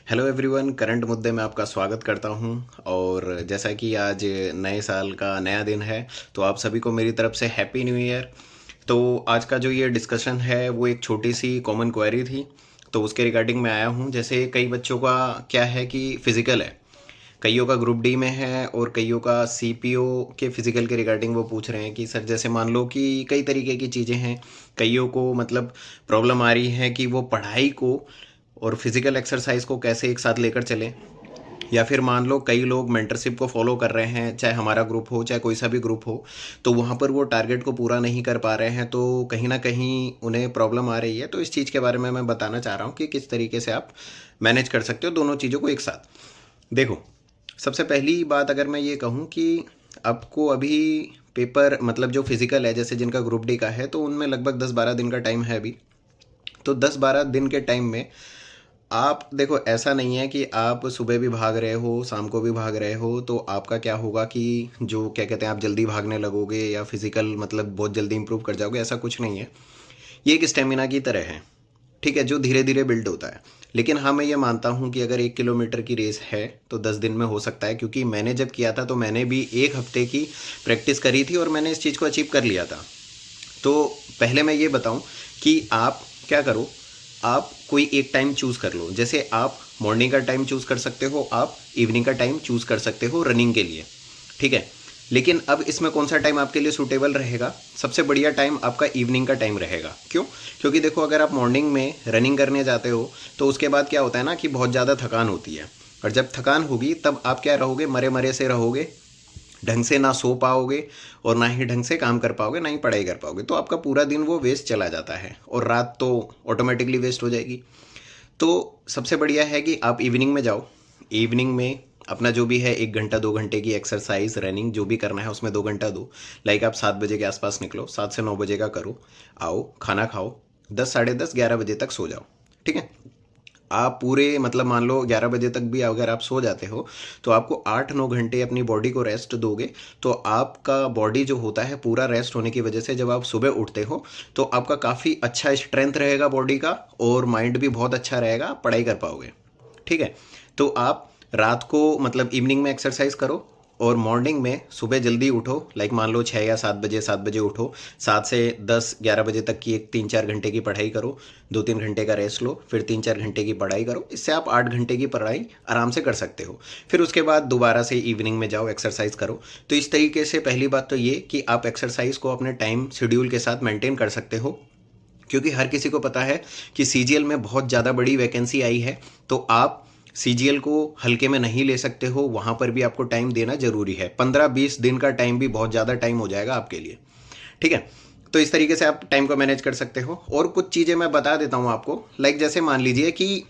Hello everyone, current मुद्दे में आपका स्वागत करता हूं। और जैसा कि आज नए साल का नया दिन है, तो आप सभी को मेरी तरफ से हैप्पी न्यू ईयर। तो आज का जो ये डिस्कशन है वो एक छोटी सी कॉमन क्वेरी थी, तो उसके रिगार्डिंग मैं आया हूं। जैसे कई बच्चों का क्या है कि फिज़िकल है, कईयों का ग्रुप डी में है और कईयों का सीपीओ के फिज़िकल के रिगार्डिंग वो पूछ रहे हैं कि सर जैसे मान लो कि कई तरीके की चीज़ें हैं। कईयों को मतलब प्रॉब्लम आ रही है कि वो पढ़ाई को और फिज़िकल एक्सरसाइज को कैसे एक साथ लेकर चलें। या फिर मान लो कई लोग मेंटरशिप को फॉलो कर रहे हैं, चाहे हमारा ग्रुप हो चाहे कोई सा भी ग्रुप हो, तो वहाँ पर वो टारगेट को पूरा नहीं कर पा रहे हैं, तो कहीं ना कहीं उन्हें प्रॉब्लम आ रही है। तो इस चीज़ के बारे में मैं बताना चाह रहा हूँ कि किस तरीके से आप मैनेज कर सकते हो दोनों चीज़ों को एक साथ। देखो, सबसे पहली बात अगर मैं ये कहूँ कि आपको अभी पेपर मतलब जो फिज़िकल है, जैसे जिनका ग्रुप डी का है, तो उनमें लगभग 10-12 दिन का टाइम है अभी। तो 10-12 दिन के टाइम में आप देखो, ऐसा नहीं है कि आप सुबह भी भाग रहे हो शाम को भी भाग रहे हो, तो आपका क्या होगा कि जो क्या कहते हैं आप जल्दी भागने लगोगे या फिजिकल मतलब बहुत जल्दी इंप्रूव कर जाओगे, ऐसा कुछ नहीं है। ये एक स्टेमिना की तरह है, ठीक है, जो धीरे धीरे बिल्ड होता है। लेकिन हाँ, मैं ये मानता हूँ कि अगर 1 किलोमीटर की रेस है तो 10 दिन में हो सकता है, क्योंकि मैंने जब किया था तो मैंने भी 1 हफ्ते की प्रैक्टिस करी थी और मैंने इस चीज़ को अचीव कर लिया था। तो पहले मैं ये बताऊं कि आप क्या करो, आप कोई एक टाइम चूज़ कर लो। जैसे आप मॉर्निंग का टाइम चूज़ कर सकते हो, आप इवनिंग का टाइम चूज़ कर सकते हो रनिंग के लिए, ठीक है। लेकिन अब इसमें कौन सा टाइम आपके लिए सूटेबल रहेगा? सबसे बढ़िया टाइम आपका इवनिंग का टाइम रहेगा। क्यों? क्योंकि देखो, अगर आप मॉर्निंग में रनिंग करने जाते हो तो उसके बाद क्या होता है ना कि बहुत ज़्यादा थकान होती है, और जब थकान होगी तब आप क्या रहोगे, मरे मरे से रहोगे, ढंग से ना सो पाओगे और ना ही ढंग से काम कर पाओगे, ना ही पढ़ाई कर पाओगे। तो आपका पूरा दिन वो वेस्ट चला जाता है और रात तो ऑटोमेटिकली वेस्ट हो जाएगी। तो सबसे बढ़िया है कि आप इवनिंग में जाओ। इवनिंग में अपना जो भी है 1 घंटा 2 घंटे की एक्सरसाइज रनिंग जो भी करना है उसमें 2 घंटा दो। लाइक आप 7 बजे के आसपास निकलो, 7 से 9 बजे का करो, आओ खाना खाओ, 10 साढ़े 10 11 बजे तक सो जाओ, ठीक है। आप पूरे मतलब मान लो 11 बजे तक भी अगर आप सो जाते हो तो आपको 8-9 घंटे अपनी बॉडी को रेस्ट दोगे, तो आपका बॉडी जो होता है पूरा रेस्ट होने की वजह से जब आप सुबह उठते हो तो आपका काफ़ी अच्छा स्ट्रेंथ रहेगा बॉडी का, और माइंड भी बहुत अच्छा रहेगा, आप पढ़ाई कर पाओगे, ठीक है। तो आप रात को मतलब इवनिंग में एक्सरसाइज करो और मॉर्निंग में सुबह जल्दी उठो। लाइक मान लो 6 या 7 बजे, 7 बजे उठो, 7 से 10 11 बजे तक की एक 3-4 घंटे की पढ़ाई करो, 2-3 घंटे का रेस्ट लो, फिर 3-4 घंटे की पढ़ाई करो। इससे आप 8 घंटे की पढ़ाई आराम से कर सकते हो। फिर उसके बाद दोबारा से इवनिंग में जाओ, एक्सरसाइज करो। तो इस तरीके से पहली बात तो ये कि आप एक्सरसाइज को अपने टाइम शेड्यूल के साथ मेंटेन कर सकते हो, क्योंकि हर किसी को पता है कि सीजीएल में बहुत ज़्यादा बड़ी वैकेंसी आई है। तो आप सीजीएल को हल्के में नहीं ले सकते हो, वहाँ पर भी आपको टाइम देना ज़रूरी है। 15-20 दिन का टाइम भी बहुत ज़्यादा टाइम हो जाएगा आपके लिए, ठीक है। तो इस तरीके से आप टाइम को मैनेज कर सकते हो। और कुछ चीज़ें मैं बता देता हूँ आपको। लाइक जैसे मान लीजिए कि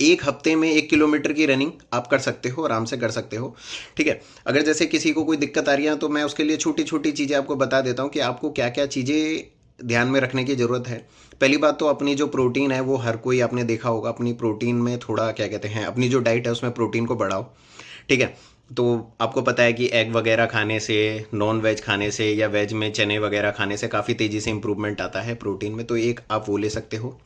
1 हफ्ते में 1 किलोमीटर की रनिंग आप कर सकते हो, आराम से कर सकते हो, ठीक है। अगर जैसे किसी को कोई दिक्कत आ रही है तो मैं उसके लिए छोटी छोटी चीज़ें आपको बता देता हूँ कि आपको क्या क्या चीज़ें ध्यान में रखने की ज़रूरत है। पहली बात तो अपनी जो प्रोटीन है वो हर कोई आपने देखा होगा, अपनी प्रोटीन में थोड़ा क्या कहते हैं, अपनी जो डाइट है उसमें प्रोटीन को बढ़ाओ, ठीक है। तो आपको पता है कि एग वगैरह खाने से, नॉन वेज खाने से या वेज में चने वगैरह खाने से काफ़ी तेज़ी से इंप्रूवमेंट आता है प्रोटीन में, तो एक आप वो ले सकते हो,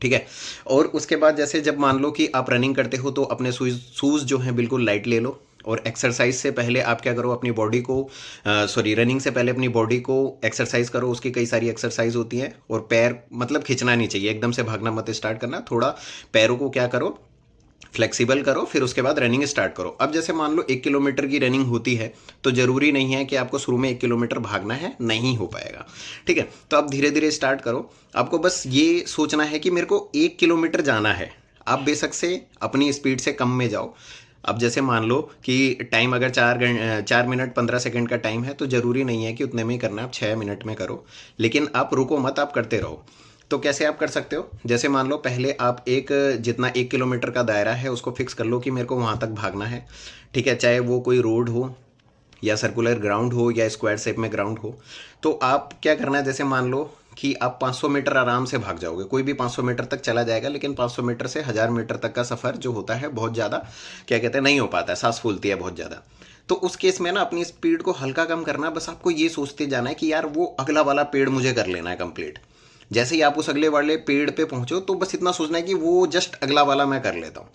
ठीक है। और उसके बाद जैसे जब मान लो कि आप रनिंग करते हो तो अपने शूज़ जो हैं बिल्कुल लाइट ले लो। और एक्सरसाइज से पहले आप क्या करो, अपनी बॉडी को सॉरी रनिंग से पहले अपनी बॉडी को एक्सरसाइज करो। उसकी कई सारी एक्सरसाइज होती हैं, और पैर मतलब खींचना नहीं चाहिए, एकदम से भागना मत स्टार्ट करना, थोड़ा पैरों को क्या करो, फ्लेक्सिबल करो, फिर उसके बाद रनिंग स्टार्ट करो। अब जैसे मान लो 1 किलोमीटर की रनिंग होती है, तो ज़रूरी नहीं है कि आपको शुरू में 1 किलोमीटर भागना है, नहीं हो पाएगा, ठीक है। तो आप धीरे धीरे स्टार्ट करो। आपको बस ये सोचना है कि मेरे को 1 किलोमीटर जाना है। आप बेशक से अपनी स्पीड से कम में जाओ। अब जैसे मान लो कि टाइम अगर 4 मिनट 15 सेकंड का टाइम है, तो ज़रूरी नहीं है कि उतने में ही करना, आप 6 मिनट में करो, लेकिन आप रुको मत, आप करते रहो। तो कैसे आप कर सकते हो? जैसे मान लो पहले आप एक जितना 1 किलोमीटर का दायरा है उसको फिक्स कर लो कि मेरे को वहाँ तक भागना है, ठीक है। चाहे वो कोई रोड हो या सर्कुलर ग्राउंड हो या स्क्वायर शेप में ग्राउंड हो। तो आप क्या करना है, जैसे मान लो कि आप 500 मीटर आराम से भाग जाओगे, कोई भी 500 मीटर तक चला जाएगा, लेकिन 500 मीटर से 1000 मीटर तक का सफ़र जो होता है बहुत ज़्यादा क्या कहते हैं नहीं हो पाता है, सांस फूलती है बहुत ज़्यादा। तो उस केस में ना अपनी स्पीड को हल्का कम करना, बस आपको ये सोचते जाना है कि यार वो अगला वाला पेड़ मुझे कर लेना है कंप्लीट। जैसे ही आप उस अगले वाले पेड़ पे पहुंचो तो बस इतना सोचना है कि वो जस्ट अगला वाला मैं कर लेता हूँ।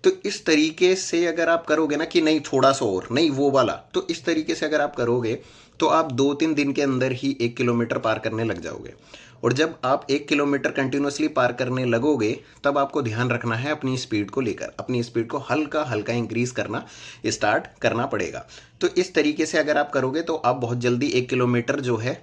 तो इस तरीके से अगर आप करोगे ना कि नहीं थोड़ा सा और नहीं वो वाला, तो इस तरीके से अगर आप करोगे तो आप 2-3 दिन के अंदर ही 1 किलोमीटर पार करने लग जाओगे। और जब आप 1 किलोमीटर कंटिन्यूसली पार करने लगोगे तब आपको ध्यान रखना है अपनी स्पीड को लेकर, अपनी स्पीड को हल्का हल्का इंक्रीज करना स्टार्ट करना पड़ेगा। तो इस तरीके से अगर आप करोगे तो आप बहुत जल्दी 1 किलोमीटर जो है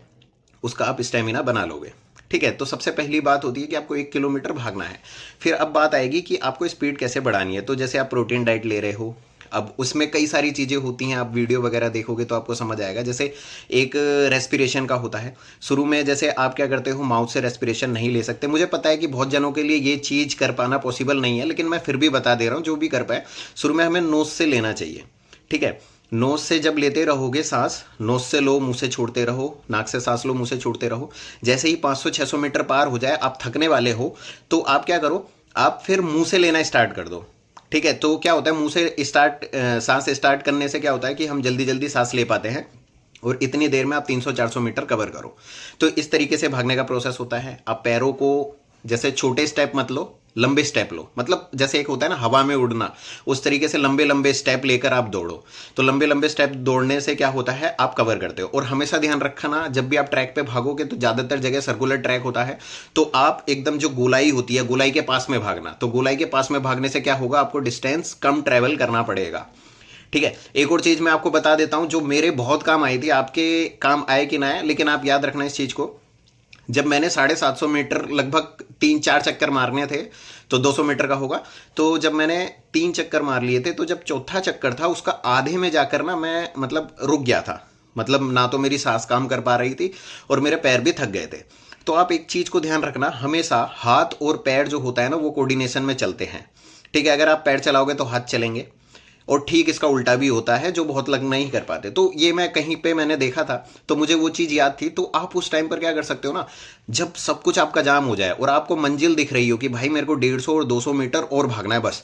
उसका आप स्टेमिना बना लोगे। ठीक है, तो सबसे पहली बात होती है कि आपको 1 किलोमीटर भागना है। फिर अब बात आएगी कि आपको स्पीड कैसे बढ़ानी है। तो जैसे आप प्रोटीन डाइट ले रहे हो, अब उसमें कई सारी चीज़ें होती हैं, आप वीडियो वगैरह देखोगे तो आपको समझ आएगा। जैसे एक रेस्पिरेशन का होता है शुरू में, जैसे आप क्या करते हो माउथ से रेस्पिरेशन नहीं ले सकते। मुझे पता है कि बहुत जनों के लिए ये चीज़ कर पाना पॉसिबल नहीं है, लेकिन मैं फिर भी बता दे रहा हूँ जो भी कर पाए। शुरू में हमें नोज से लेना चाहिए। ठीक है, नोज से जब लेते रहोगे सांस, नोज से लो मुंह से छोड़ते रहो, नाक से सांस लो मुंह से छोड़ते रहो। जैसे ही 500-600 मीटर पार हो जाए, आप थकने वाले हो, तो आप क्या करो, आप फिर मुंह से लेना स्टार्ट कर दो। ठीक है, तो क्या होता है मुंह से सांस स्टार्ट करने से क्या होता है कि हम जल्दी जल्दी सांस ले पाते हैं और इतनी देर में आप 300-400 मीटर कवर करो। तो इस तरीके से भागने का प्रोसेस होता है। आप पैरों को जैसे छोटे स्टेप मत लो, लंबे स्टेप लो। मतलब जैसे एक होता है ना हवा में उड़ना, उस तरीके से लंबे लंबे स्टेप लेकर आप दौड़ो। तो लंबे लंबे स्टेप दौड़ने से क्या होता है, आप कवर करते हो। और हमेशा ध्यान रखना, जब भी आप ट्रैक पे भागोगे तो ज़्यादातर जगह सर्कुलर ट्रैक होता है, तो आप एकदम जो गोलाई होती है गोलाई के पास में भागना। तो गोलाई के पास में भागने से क्या होगा, आपको डिस्टेंस कम ट्रैवल करना पड़ेगा। ठीक है, एक और चीज़ मैं आपको बता देता हूँ जो मेरे बहुत काम आई थी, आपके काम आए कि ना आए, लेकिन आप याद रखना इस चीज़ को। जब मैंने 750 मीटर लगभग 3-4 चक्कर मारने थे, तो 200 मीटर का होगा, तो जब मैंने 3 चक्कर मार लिए थे, तो जब चौथा चक्कर था उसका आधे में जाकर ना मैं मतलब रुक गया था। मतलब ना तो मेरी सांस काम कर पा रही थी और मेरे पैर भी थक गए थे। तो आप एक चीज़ को ध्यान रखना, हमेशा हाथ और पैर जो होता है ना वो कोऑर्डिनेशन में चलते हैं। ठीक है, अगर आप पैर चलाओगे तो हाथ चलेंगे, और ठीक इसका उल्टा भी होता है जो बहुत लोग नहीं कर पाते। तो ये मैं कहीं पे मैंने देखा था, तो मुझे वो चीज़ याद थी। तो आप उस टाइम पर क्या कर सकते हो ना, जब सब कुछ आपका जाम हो जाए और आपको मंजिल दिख रही हो कि भाई मेरे को 150 और 200 मीटर और भागना है बस,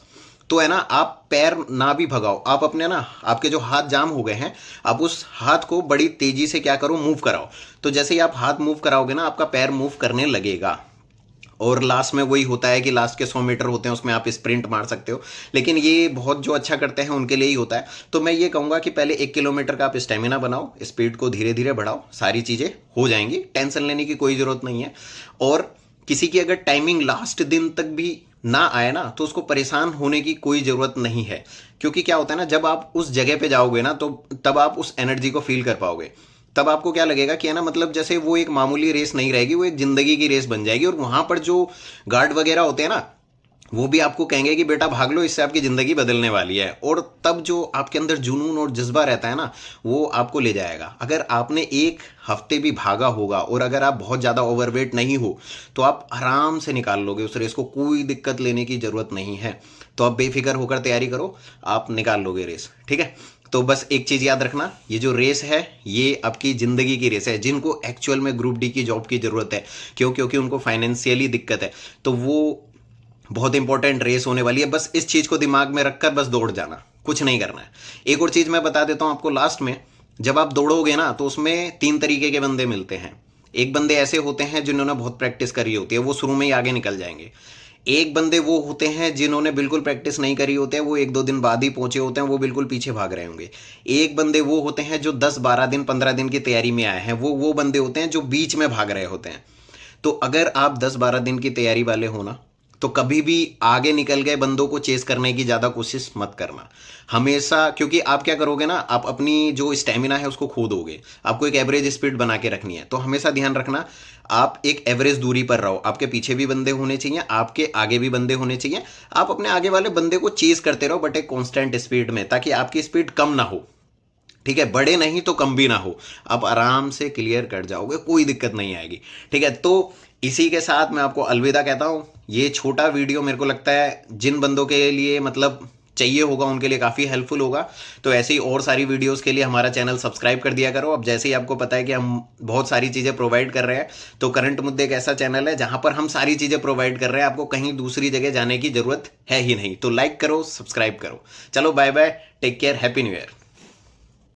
तो है ना आप पैर ना भी भगाओ, आप अपने ना आपके जो हाथ जाम हो गए हैं, आप उस हाथ को बड़ी तेजी से क्या करो, मूव कराओ। तो जैसे ही आप हाथ मूव कराओगे ना, आपका पैर मूव करने लगेगा। और लास्ट में वही होता है कि लास्ट के 100 मीटर होते हैं उसमें आप स्प्रिंट मार सकते हो, लेकिन ये बहुत जो अच्छा करते हैं उनके लिए ही होता है। तो मैं ये कहूँगा कि पहले 1 किलोमीटर का आप स्टेमिना बनाओ, स्पीड को धीरे धीरे बढ़ाओ, सारी चीज़ें हो जाएंगी, टेंशन लेने की कोई ज़रूरत नहीं है। और किसी की अगर टाइमिंग लास्ट दिन तक भी ना आए ना, तो उसको परेशान होने की कोई ज़रूरत नहीं है। क्योंकि क्या होता है ना, जब आप उस जगह पे जाओगे ना, तो तब आप उस एनर्जी को फील कर पाओगे। तब आपको क्या लगेगा कि है ना, मतलब जैसे वो एक मामूली रेस नहीं रहेगी, वो एक ज़िंदगी की रेस बन जाएगी। और वहाँ पर जो गार्ड वगैरह होते हैं ना, वो भी आपको कहेंगे कि बेटा भाग लो, इससे आपकी ज़िंदगी बदलने वाली है। और तब जो आपके अंदर जुनून और जज्बा रहता है ना, वो आपको ले जाएगा। अगर आपने एक हफ्ते भी भागा होगा और अगर आप बहुत ज़्यादा ओवरवेट नहीं हो, तो आप आराम से निकाल लोगे उस रेस को, कोई दिक्कत लेने की ज़रूरत नहीं है। तो आप बेफिक्र होकर तैयारी करो, आप निकाल लोगे रेस। ठीक है, तो बस एक चीज़ याद रखना, ये जो रेस है ये आपकी ज़िंदगी की रेस है। जिनको एक्चुअल में ग्रुप डी की जॉब की ज़रूरत है, क्योंकि उनको फाइनेंशियली दिक्कत है, तो वो बहुत इंपॉर्टेंट रेस होने वाली है। बस इस चीज़ को दिमाग में रखकर बस दौड़ जाना, कुछ नहीं करना है। एक और चीज़ मैं बता देता हूँ आपको लास्ट में, जब आप दौड़ोगे ना तो उसमें 3 तरीके के बंदे मिलते हैं। एक बंदे ऐसे होते हैं जिन्होंने बहुत प्रैक्टिस करी होती है, वो शुरू में ही आगे निकल जाएंगे। एक बंदे वो होते हैं जिन्होंने बिल्कुल प्रैक्टिस नहीं करी होते हैं, वो 1-2 दिन बाद ही पहुंचे होते हैं, वो बिल्कुल पीछे भाग रहे होंगे। एक बंदे वो होते हैं जो 10-12 दिन 15 दिन की तैयारी में आए हैं, वो बंदे होते हैं जो बीच में भाग रहे होते हैं। तो अगर आप 10-12 दिन की तैयारी वाले हो ना, तो कभी भी आगे निकल गए बंदों को चेस करने की ज़्यादा कोशिश मत करना हमेशा। क्योंकि आप क्या करोगे ना, आप अपनी जो स्टेमिना है उसको खो दोगे। आपको एक एवरेज स्पीड बना के रखनी है, तो हमेशा ध्यान रखना आप एक एवरेज दूरी पर रहो। आपके पीछे भी बंदे होने चाहिए, आपके आगे भी बंदे होने चाहिए। आप अपने आगे वाले बंदे को चेस करते रहो, बट एक कॉन्स्टेंट स्पीड में, ताकि आपकी स्पीड कम ना हो। ठीक है, बड़े नहीं तो कम भी ना हो, आप आराम से क्लियर कर जाओगे, कोई दिक्कत नहीं आएगी। ठीक है, तो इसी के साथ मैं आपको अलविदा कहता हूँ। ये छोटा वीडियो मेरे को लगता है जिन बंदों के लिए मतलब चाहिए होगा उनके लिए काफ़ी हेल्पफुल होगा। तो ऐसे ही और सारी वीडियोस के लिए हमारा चैनल सब्सक्राइब कर दिया करो। अब जैसे ही आपको पता है कि हम बहुत सारी चीज़ें प्रोवाइड कर रहे हैं, तो करंट मुद्दे एक ऐसा चैनल है जहाँ पर हम सारी चीज़ें प्रोवाइड कर रहे हैं, आपको कहीं दूसरी जगह जाने की ज़रूरत है ही नहीं। तो लाइक करो, सब्सक्राइब करो। चलो bye bye, take care, happy new year.